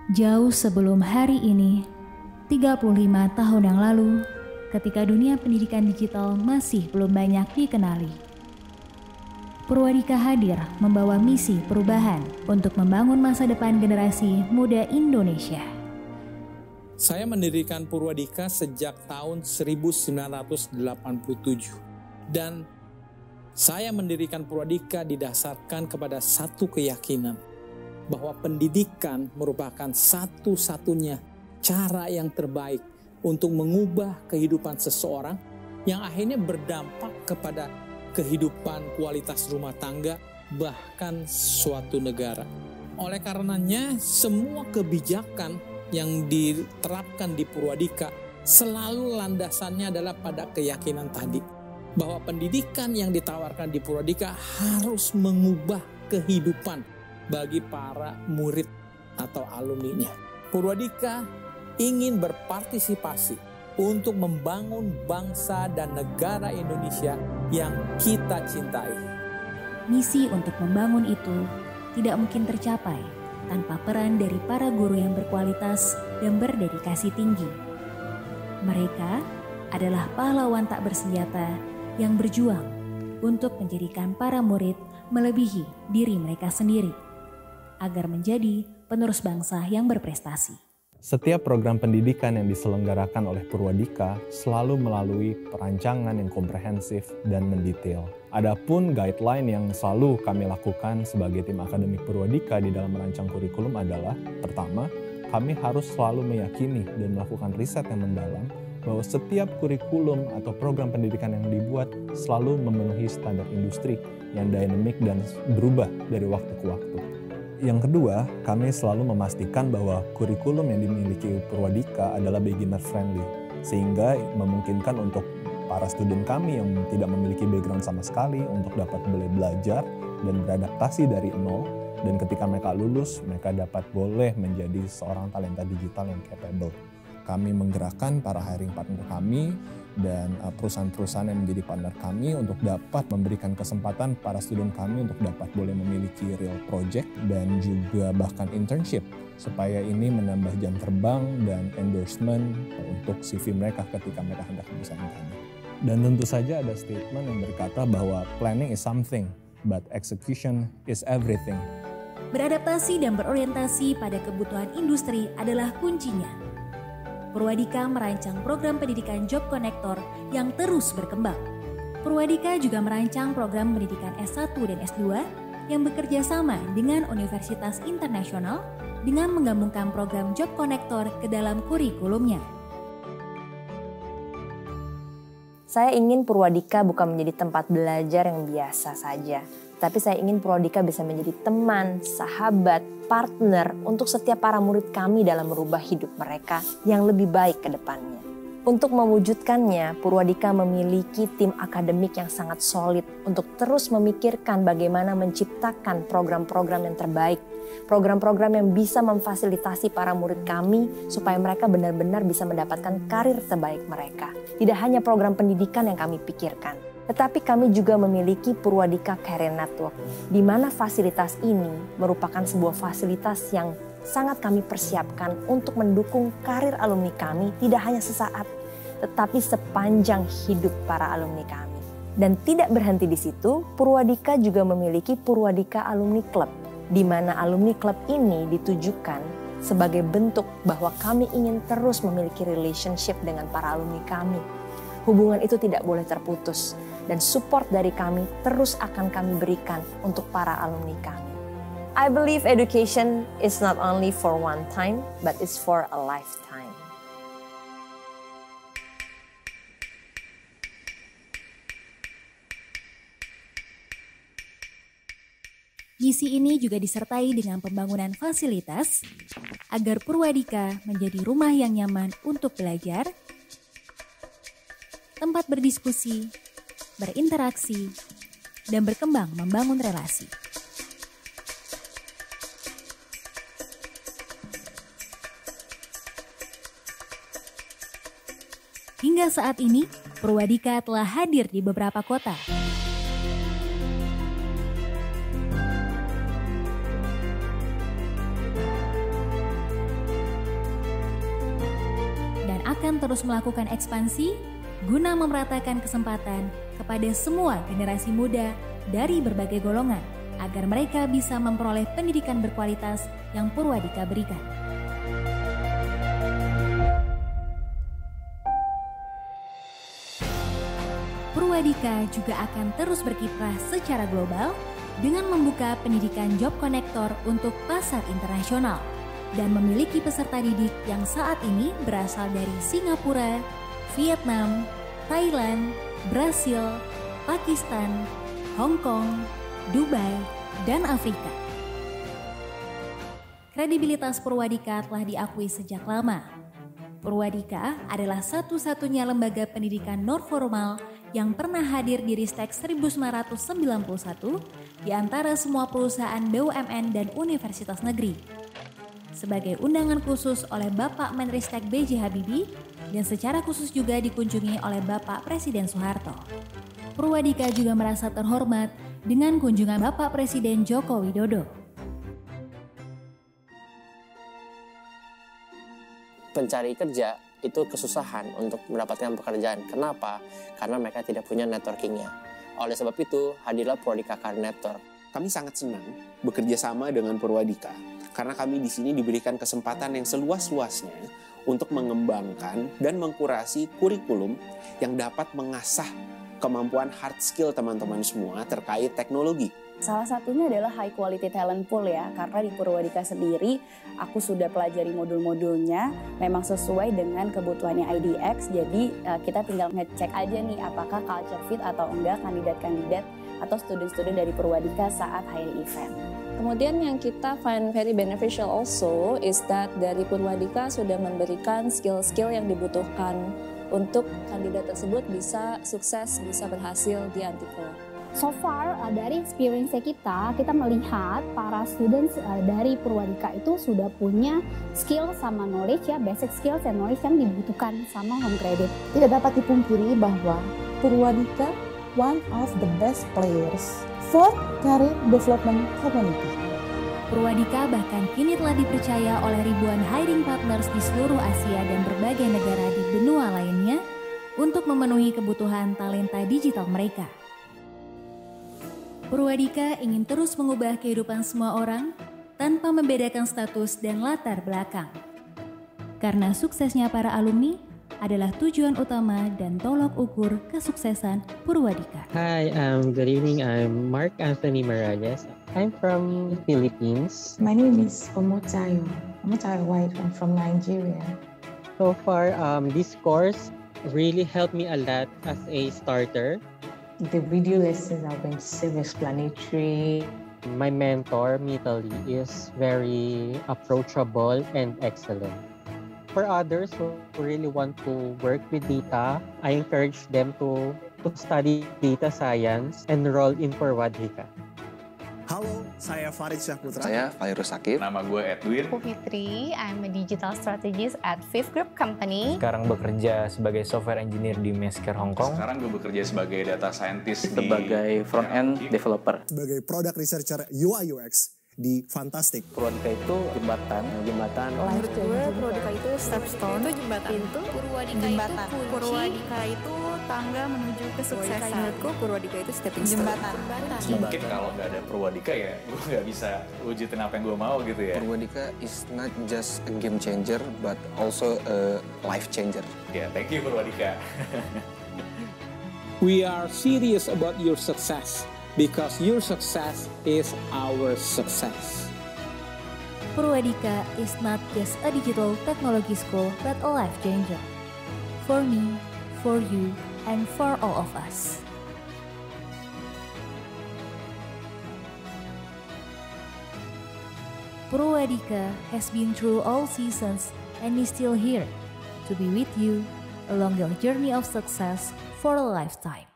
Jauh sebelum hari ini, 35 tahun yang lalu, ketika dunia pendidikan digital masih belum banyak dikenali, Purwadika hadir membawa misi perubahan untuk membangun masa depan generasi muda Indonesia. Saya mendirikan Purwadika sejak tahun 1987 dan saya mendirikan Purwadika didasarkan kepada satu keyakinan bahwa pendidikan merupakan satu-satunya cara yang terbaik untuk mengubah kehidupan seseorang yang akhirnya berdampak kepada kehidupan kualitas rumah tangga bahkan suatu negara. Oleh karenanya semua kebijakan yang diterapkan di Purwadika selalu landasannya adalah pada keyakinan tadi bahwa pendidikan yang ditawarkan di Purwadika harus mengubah kehidupan bagi para murid atau alumninya. Purwadika ingin berpartisipasi untuk membangun bangsa dan negara Indonesia yang kita cintai. Misi untuk membangun itu tidak mungkin tercapai tanpa peran dari para guru yang berkualitas dan berdedikasi tinggi. Mereka adalah pahlawan tak bersenjata yang berjuang untuk menjadikan para murid melebihi diri mereka sendiri, agar menjadi penerus bangsa yang berprestasi. Setiap program pendidikan yang diselenggarakan oleh Purwadika selalu melalui perancangan yang komprehensif dan mendetail. Adapun guideline yang selalu kami lakukan sebagai tim akademik Purwadika di dalam merancang kurikulum adalah, pertama, kami harus selalu meyakini dan melakukan riset yang mendalam bahwa setiap kurikulum atau program pendidikan yang dibuat selalu memenuhi standar industri yang dinamik dan berubah dari waktu ke waktu. Yang kedua, kami selalu memastikan bahwa kurikulum yang dimiliki Purwadika adalah beginner friendly, sehingga memungkinkan untuk para student kami yang tidak memiliki background sama sekali untuk dapat boleh belajar dan beradaptasi dari nol, dan ketika mereka lulus, mereka dapat boleh menjadi seorang talenta digital yang capable. Kami menggerakkan para hiring partner kami dan perusahaan-perusahaan yang menjadi partner kami untuk dapat memberikan kesempatan para student kami untuk dapat boleh memiliki real project dan juga bahkan internship supaya ini menambah jam terbang dan endorsement untuk CV mereka ketika mereka hendak bersaing kami. Dan tentu saja ada statement yang berkata bahwa planning is something, but execution is everything. Beradaptasi dan berorientasi pada kebutuhan industri adalah kuncinya. Purwadika merancang program pendidikan Job Connector yang terus berkembang. Purwadika juga merancang program pendidikan S1 dan S2 yang bekerja sama dengan universitas internasional dengan menggabungkan program Job Connector ke dalam kurikulumnya. Saya ingin Purwadika bukan menjadi tempat belajar yang biasa saja, tapi saya ingin Purwadika bisa menjadi teman, sahabat, partner untuk setiap para murid kami dalam merubah hidup mereka yang lebih baik ke depannya. Untuk mewujudkannya, Purwadika memiliki tim akademik yang sangat solid untuk terus memikirkan bagaimana menciptakan program-program yang terbaik, program-program yang bisa memfasilitasi para murid kami supaya mereka benar-benar bisa mendapatkan karir terbaik mereka. Tidak hanya program pendidikan yang kami pikirkan, tetapi kami juga memiliki Purwadika Career Network, di mana fasilitas ini merupakan sebuah fasilitas yang sangat kami persiapkan untuk mendukung karir alumni kami tidak hanya sesaat, tetapi sepanjang hidup para alumni kami. Dan tidak berhenti di situ, Purwadika juga memiliki Purwadika Alumni Club, di mana alumni club ini ditujukan sebagai bentuk bahwa kami ingin terus memiliki relationship dengan para alumni kami. Hubungan itu tidak boleh terputus, dan support dari kami terus akan kami berikan untuk para alumni kami. I believe education is not only for one time, but it's for a lifetime. Misi ini juga disertai dengan pembangunan fasilitas agar Purwadika menjadi rumah yang nyaman untuk belajar, tempat berdiskusi, berinteraksi, dan berkembang membangun relasi. Hingga saat ini, Purwadika telah hadir di beberapa kota. akan terus melakukan ekspansi guna memeratakan kesempatan kepada semua generasi muda dari berbagai golongan agar mereka bisa memperoleh pendidikan berkualitas yang Purwadika berikan. Purwadika juga akan terus berkiprah secara global dengan membuka pendidikan Job Connector untuk pasar internasional dan memiliki peserta didik yang saat ini berasal dari Singapura, Vietnam, Thailand, Brasil, Pakistan, Hong Kong, Dubai, dan Afrika. Kredibilitas Purwadika telah diakui sejak lama. Purwadika adalah satu-satunya lembaga pendidikan non-formal yang pernah hadir di Ristek 1991 di antara semua perusahaan BUMN dan universitas negeri. Sebagai undangan khusus oleh Bapak Menristek B.J. Habibie dan secara khusus juga dikunjungi oleh Bapak Presiden Soeharto. Purwadika juga merasa terhormat dengan kunjungan Bapak Presiden Joko Widodo. Pencari kerja itu kesusahan untuk mendapatkan pekerjaan. Kenapa? Karena mereka tidak punya networkingnya. Oleh sebab itu, hadirlah Purwadika Career Network. Kami sangat senang bekerja sama dengan Purwadika karena kami di sini diberikan kesempatan yang seluas-luasnya untuk mengembangkan dan mengkurasi kurikulum yang dapat mengasah kemampuan hard skill teman-teman semua terkait teknologi. Salah satunya adalah high quality talent pool ya, karena di Purwadika sendiri aku sudah pelajari modul-modulnya memang sesuai dengan kebutuhannya IDX, jadi kita tinggal ngecek aja nih apakah culture fit atau enggak kandidat-kandidat atau student-student dari Purwadika saat hiring event. Kemudian yang kita find very beneficial also is that dari Purwadika sudah memberikan skill-skill yang dibutuhkan untuk kandidat tersebut bisa sukses, bisa berhasil di Antiko. So far dari experience kita melihat para students dari Purwadika itu sudah punya skill sama knowledge ya, basic skills and knowledge yang dibutuhkan sama home credit. Tidak dapat dipungkiri bahwa Purwadika one of the best players for career development community. Purwadika bahkan kini telah dipercaya oleh ribuan hiring partners di seluruh Asia dan berbagai negara di benua lainnya untuk memenuhi kebutuhan talenta digital mereka. Purwadika ingin terus mengubah kehidupan semua orang tanpa membedakan status dan latar belakang. Karena suksesnya para alumni adalah tujuan utama dan tolok ukur kesuksesan Purwadika. Hi, good evening. I'm Mark Anthony Marales. I'm from Philippines. My name is Omotayo White. I'm from Nigeria. So far, this course really helped me a lot as a starter. The video lessons have been self-explanatory. My mentor, Mitali, is very approachable and excellent. For others who really want to work with data, I encourage them to study data science and enroll in Purwadika. Halo, saya Farid Syahputra. Saya Fairuz Sakib. Nama gue Edwin. Aku Fitri, I'm a digital strategist at Fifth Group Company. Sekarang bekerja sebagai software engineer di Mesker Hong Kong. Sekarang gue bekerja sebagai data scientist sebagai front-end developer. Sebagai product researcher UI UX di Fantastic. Purwadika itu jembatan. Menurut gue Purwadika itu stepstone, itu jembatan. Pintu. Purwadika jembatan. Itu kunci. Purwadika itu tangga menuju kesuksesan. Menurutku Purwadika itu stepping stone. Jembatan. Mungkin kalau nggak ada Purwadika ya gue nggak bisa wujudin apa yang gue mau gitu ya. Purwadika is not just a game changer but also a life changer. Ya, thank you Purwadika. We are serious about your success because your success is our success. Purwadika is not just a digital technology school but a life changer. For me, for you, and for all of us. Purwadika has been through all seasons and is still here to be with you along your journey of success for a lifetime.